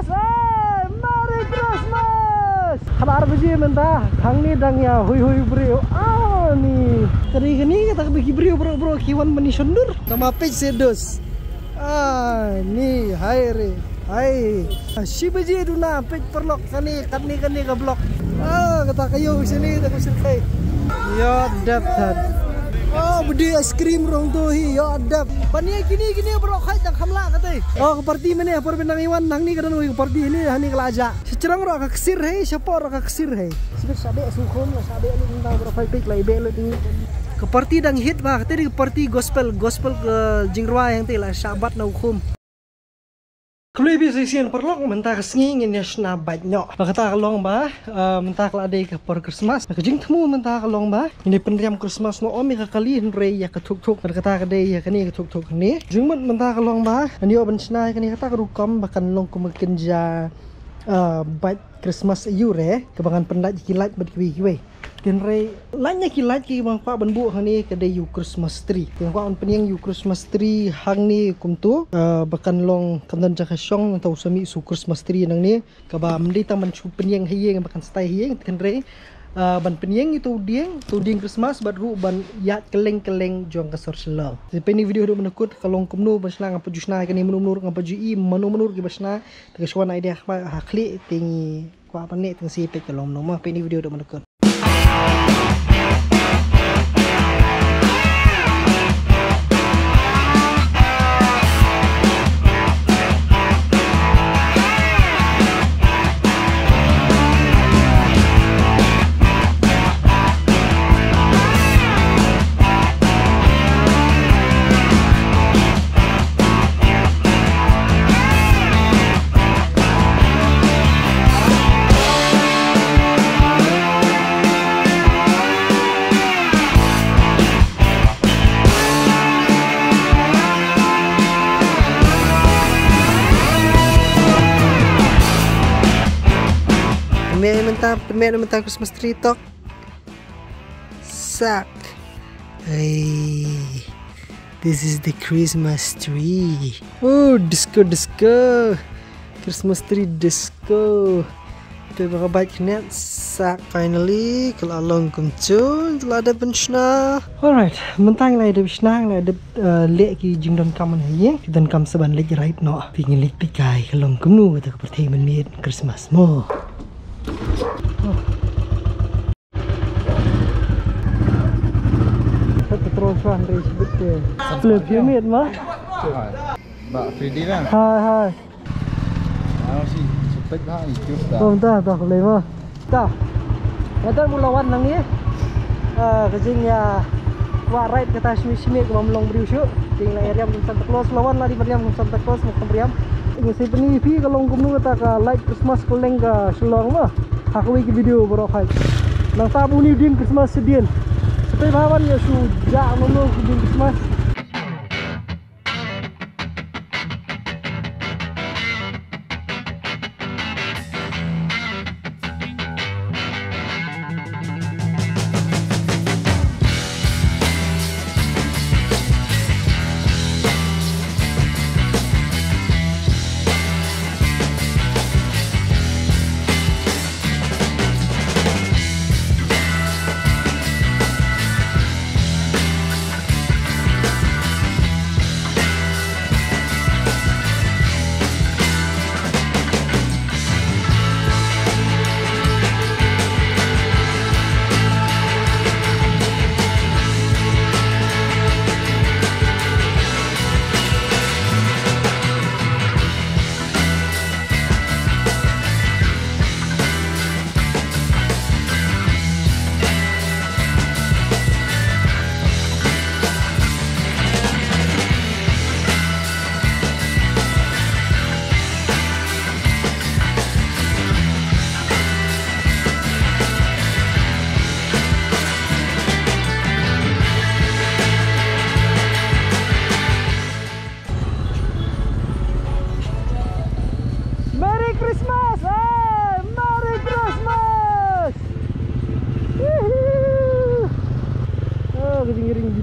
Christmas! Hey! Merry Christmas! Kabar biji mentah, kang ni dang ya hui brio. Ah ni, kani kata bagi brio bro kiwan mani sundur. Sama page sedos. Ah ni hai re. Hai. Si biji tu na page perlok kani ke blok. Ah kata kayo sini tak usir kai. Ya dapat. Oh, beli es krim rong tu hi, ya adab. Pani gini bro khai tak hamla kata. Oh, ke parti mana? Par benang iwan nang ni kadang ke parti ini hani kelaja. Secerang ro ka kesir hai, siapa ro ka kesir hai. Sibet sabe sukhon, sabe ni tentang bro khai pik lai bel ni. Ke parti dang hit bah, kata di ke parti gospel ke jingrwa yang tela sabat na hukum. Kalau ibu sesian perlok mentah kesingin ya sena banyak. Kata kalong bah, mentah kalau ada ke per Christmas. Kejing temu mentah kalong bah. Ini peneriam Christmas no om ya kali henry ya ketuk. Kata kedai ya kani ketuk ni. Jengmut mentah kalong bah. Ani oban sena kani kata kerukam bahkan long kemakin ja bait Christmas yure. Kebangan pendat kilat berkiwi-kiwi. Kenre lainnya kilat ki bang pak benbu hani kedai you Christmas tree. Yang pak penyang you Christmas tree hang ni kumtu bahkan long kandan jaka syong atau sami su Christmas tree nang ni kaba mendi taman chu penyang hieng bahkan stay hieng kenre ban penyang itu dieng Christmas baru ban yat keleng jong kasor selong. Jadi ni video do menekut kalong kumnu basna ngapa jusna kani menur ngapa jui menur ki basna tekeswan idea hakli tingi ko apa ni teng si pek kalong nomah pe ni video do menekut. Mentah Christmas tree talk sak. Hey, this is the Christmas tree. Oh, disco Christmas tree disco. Itu bakal baik net sak. Finally kalau along kumcul telah ada pensna. Alright, mentang lah ada pensna lah ada lek ki jingdon kaman haye dan kam saban lek right no pingin lek pikai kalau kumnu kata keperti menit Christmas mo. Teruskan dari sebut dia. Lebih minit mah. Mbak Fridi lah. Hai. Ano sih? Sepek dah itu dah. Oh, dah boleh mah. Dah. Ada mulawan nang ni. Kejing ya. Wa right kata simi ke mamlong beriu syuk. Ting la area Santa Claus lawan lah di beriam Santa Claus mak beriam. Ini si penipi kalau kumnu kata ka light Christmas koleng ka Selong mah. Hakui ke video baru hai. Nang tabu ni din Christmas sedien. Seperti bahawan ya sudah menunggu di Christmas.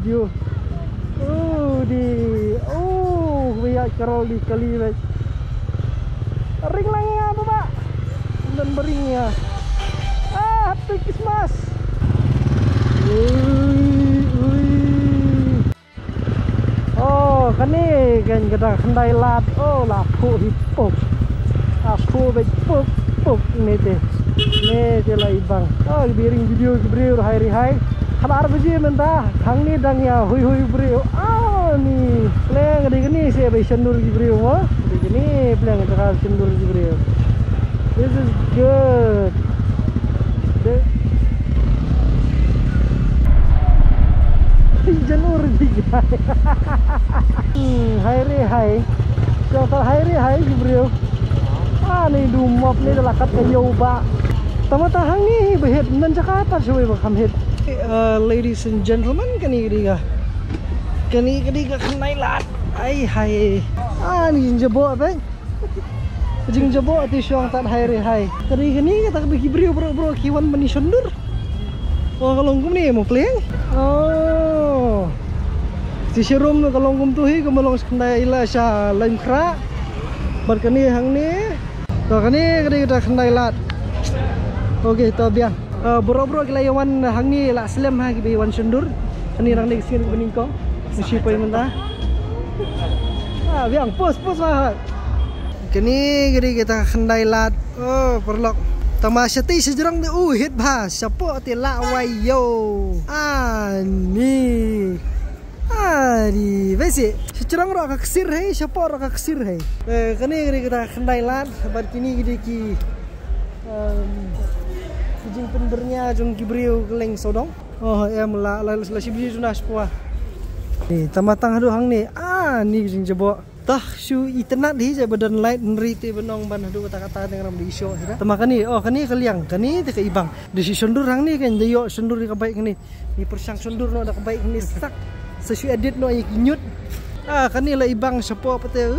video. Di biar karol di kali Ring lang nga apa pak? Dan beringnya. Happy Christmas. Oh, kani kan kita kendai lat. Oh, laku hipuk. Aku baik puk ni teh. Ni je lah ibang. Oh, biring video beri hari-hari. Kabar biji mentah. Hang ni dang ya hui beri. Ni pleng gini saya beri sendur beri mo. Gini pleng kita sendur beri. This is good. Janur juga. Hari. Siapa hari beri. Ni dumop ni dah lakat kayu ba. Tamatahang ni behet nan Jakarta suwe bakam het. Ladies and gentlemen, kani kediga kenai lat. Ai hai. Ni jebo apa? Jing jebo ti syong tat hari. Kani kata bagi brio bro kiwan mani sundur. Oh kalonggum ni mo pleng. Oh. Si serum no kalonggum tu hi kemalong kenai ila sya lain kra. Berkani hang ni. So kani kita kendai lat. Okey, to biang. Bro kita yawan hang ni lak slam ha ki yawan sundur. Kani rang ni sini beningkong. Mesti pai mentah. Biang pos lah. Kani kita kendai lat. Oh, perlok. Tamasati sejerang ni hit bah. Siapa ti lak wai yo. Ni. Di besi secerang rak kesir hai siapa rak kesir hai kani kita kendai lat sabar kini ki kijing pendernya jong kibriu keleng sodong em la sibji sudah sepua ni tamatang hadu hang ni ni kijing jebo tah shu itenat di je badan light nri te benong ban hadu kata-kata dengan di show hira tamakani kani kaliang kani te ke ibang di sundur hang ni kan deyo sundur di kebaik ni persang sundur no ada kebaik ni sak sesuai edit no yang kinyut kani lah ibang siapa apa teh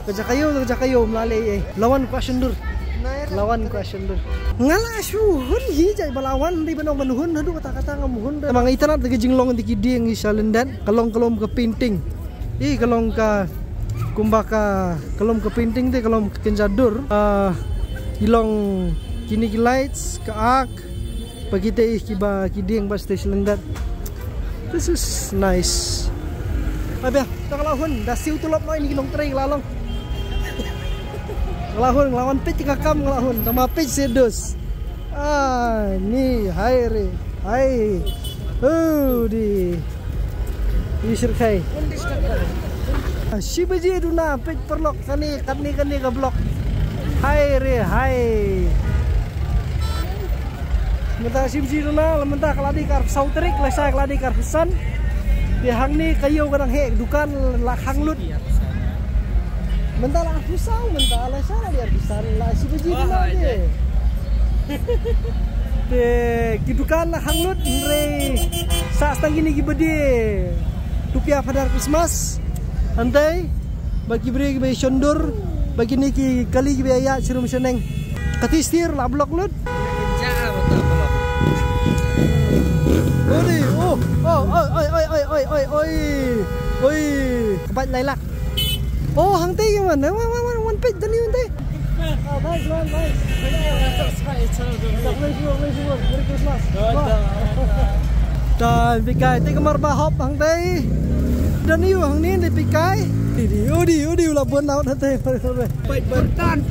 kerja kayu melalui lawan question dur ngalah syuhun hi jai balawan di benong manuhun aduh kata-kata ngamuhun emang itanat lagi jinglong di kiding di salendan kalong ke painting kalong ka kumbaka kalong ke painting teh kalong ke kenjadur ilong kini ki lights ke ak bagi teh kiba kiding pas teh salendan. This is nice. Abia, tak lahun, dah siu tulop no ini kinong tray lalong. Ngelawan pej kakam ngelahun sama pej sedos. Ni hai. Di sirkai. Si beji duna pej perlok kani ke blok. Hai. Mentah simsi duna, mentah keladi kar sautrik, lesai keladi kar pesan. Di hang ni kayu kadang hek dukan lah hanglut. Mentah lah pusau, mentah lesai lah dia pesan lah si beji duna je. Kidukan lah hanglut, re. Saat tang ini gibedi. Rupiah pada Christmas. Antai bagi beri bagi sondur, bagi ni ki kali biaya sirum seneng. Katistir lah blok lut. Oi. Kebat lailak. Oh, hang teh yang mana? One page tadi teh. Baik. Merry Christmas. Dan pikai teh kamar bahop hang teh. Dan iu hang ni pikai. Udi ulah buat naut teh. Baik pertan.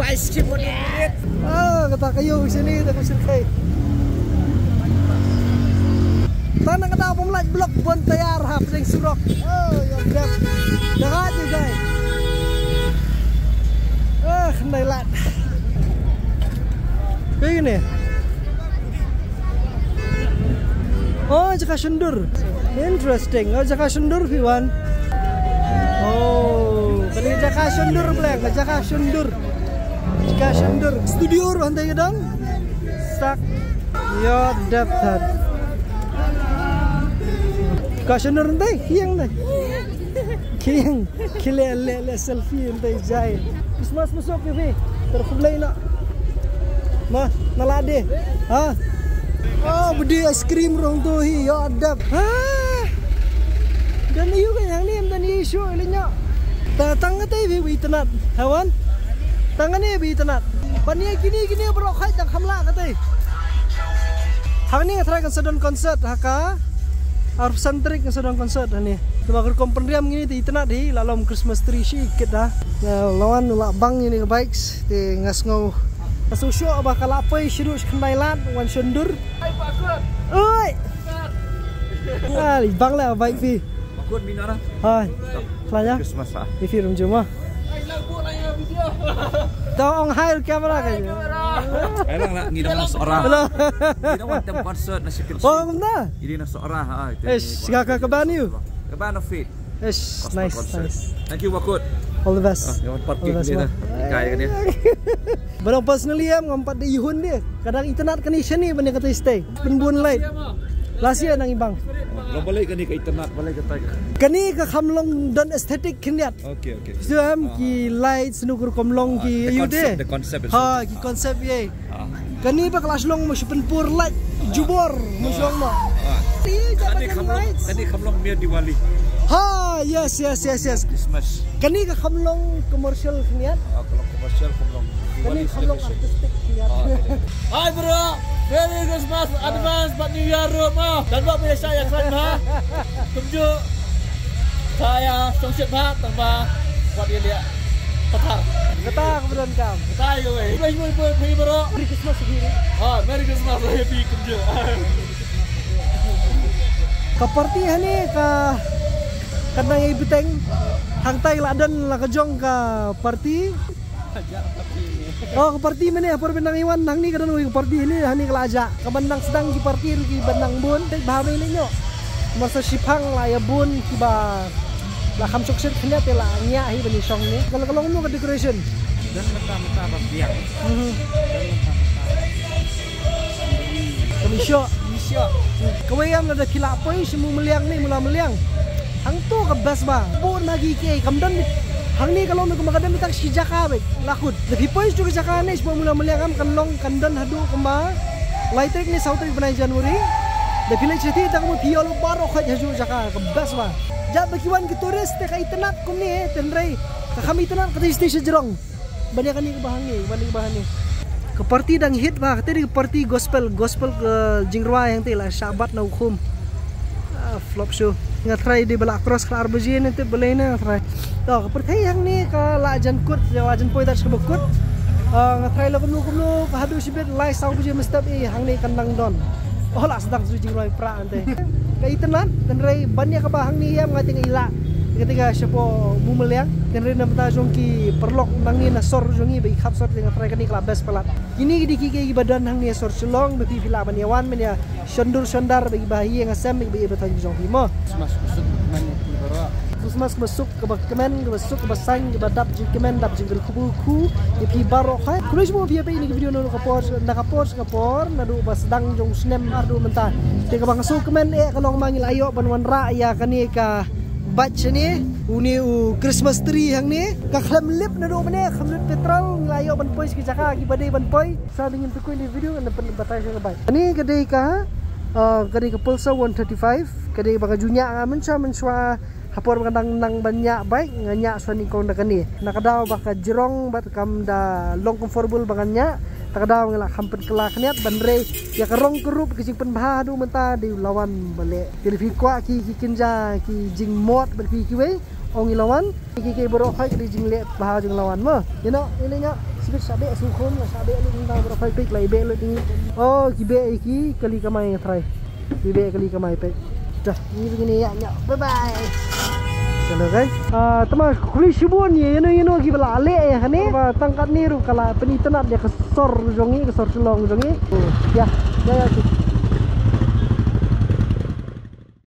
Baik skip menit. Kata kayu sini kita kusir kai. Tanah kata pemelat blok pun tayar hap sing surok. Ya grab. Dekat je guys. Kendai lat. Kayak gini. Oh, jaka sundur. Interesting. Jaka sundur Fiwan. Kali jaka sundur blek, jaka sundur. Studio rantai gedang. Sak. Yo daftar. Kasundur nanti, kiang kile selfie nanti jai. Christmas masuk ni, terkublai nak. Nalade, bedi es krim rong tu hi, ya adab. Dan iu kan yang ni, dan isu elinya. Datang ke TV, itenat, hewan. tangan ni bi tenat. Pania kini berok khai tang hamla katai. Hang ni ngatrai kan sedang konsert haka. Arf santrik kan sedang konsert ni. Tumakur kompendriam gini ti tenat di lalom Christmas tree sikit dah. Ya lawan ulak bang ini bikes ti ngasngau. Asusyo abah kalapai syiruk kendailan wan sundur. Hai Pak Kut. Oi. Bang lah bike fi. Pak Kut minara. Hai. Selanya. Christmas ah. Di film cuma. Hai lang buat lah video. Tong high kamera kayaknya. Hai lang nak ngidam nak seorang. Belum. Ngidam tem konsert nasi kil. Oh, mana? Ini nak seorang ha. Segala keban you. Keban of fit. Nice. Thank you Pak Kut. All the best. Yang parking dia dah. Ikai kan dia. Barang personally am ngompat di ihun dia. Kadang internet connection ni benda kata stay. Penbun light. Lasia nang ibang. Lo balik kan ni ke internet balik ke tag. Kani ke kamlong dan estetik keniat. Okay. So am ki light senukur kamlong ki you de. The concept. Ha ki konsep ye. Kani pa kelas long mo penpur light jubor mo syong mo. Kani kamlong biar Diwali. Ha yes. Christmas. Kani ke kamlong commercial keniat. Kalau komersial kamlong Kani kamlong artistik keniat. Hai bro, Merry Christmas advance buat New Year rumah dan buat biasa yang keren bah. Kumju saya songsit bah tanpa buat dia lihat petar. Kata kemudian kam. Petai gue. Bye bro. Merry Christmas sendiri. Ah, Merry Christmas happy kumju. Ke party hani ke kadang ibu teng hang tai ladan la kejong ke party. Oh ke party mana por benang iwan hang ni kadang ke party ini hani ke aja. Ke benang sedang di party ru ki benang bun bah ini nyo. Masa sipang la ya bun ki ba la kham sok set khnya te la nya hi bani song ni. Kalau kalong mo ke decoration. Dan meta biang. Kami syok. Kawayam ada kilap poi semua meliang ni mula meliang. Hang tu ke best ba. Bon lagi ke kamdan hang ni kalau nak makan tak si jaka be lakut. Lagi poi juga jaka ni semua mula meliang am kanlong kandan hadu kemba. Laitek ni sautek bulan Januari. Da pilih cerita tak mau piolo baro khat haju jaka ke best ba. Jap bagiwan ke turis te ka internet kum ni tenrai. Ka kami internet ka station jerong. Banyak ni ke bahan ni. Ke party dang hit bah kata di party gospel ke jingrwa yang tela syabat na hukum flop show ngat try di balak cross ke arbiji nanti boleh na try to ke party yang ni ke lajan kut lajan poi tak sebekut ngat try lo kumlu hadu sibet lai sau biji mestap hang ni kandang don oh lah sedang su jingrwa pra ante ke itenan dan rai banyak ke bahang ni yang ngating ila ketika siapa mumeliang dan rena mata jongki perlok nangi na sor jongi be khap sor dengan try kani klabes pelat kini di kiki badan hang ni sor selong be pila banyawan menya sondur sondar be bahi yang asam be betan jongki mo Mas usut man ti baro. Christmas masuk ke kemen ke masuk ke basang ke badap kemen dap jingkel kuku di pi baro kha kulo semua biar ini video no kapor nadu basdang jong snem ardu mentah te ke bangsu kemen kalong mangil ayo banwan ra ya kani ka batch ni uni Christmas tree hang ni ka kham lip na do mane kham lip petrol nglayo ban poi ki jaka ki badai ban poi sa dingin tukui di video na pen batai sa bai ani kadai ka kadai ka Pulsar 135 kadai baka junya amen sa menswa hapor kadang nang banyak baik nganya swani kong da kani nakadaw baka jerong bat kam da long comfortable banganya takadaw ngala hampir kelak niat bandre ya kerong kerup kicing penbahadu menta di lawan balik televi kwa ki kinja ki jing mot berki kiwe ong lawan ki boro khai ki jing le bah jing lawan mo you know ini nya sibit sabe sukhom sabe lu minta boro khai pik lai be lu ding oh ki be ki kali kamai try be kali kamai pek dah ini begini ya bye bye. Kalau kan, teman kulis shibun ye, you know kita lale ya ni, tangkat ni ru kalau penitenat dia kesor jongi, kesor selong jongi, ya.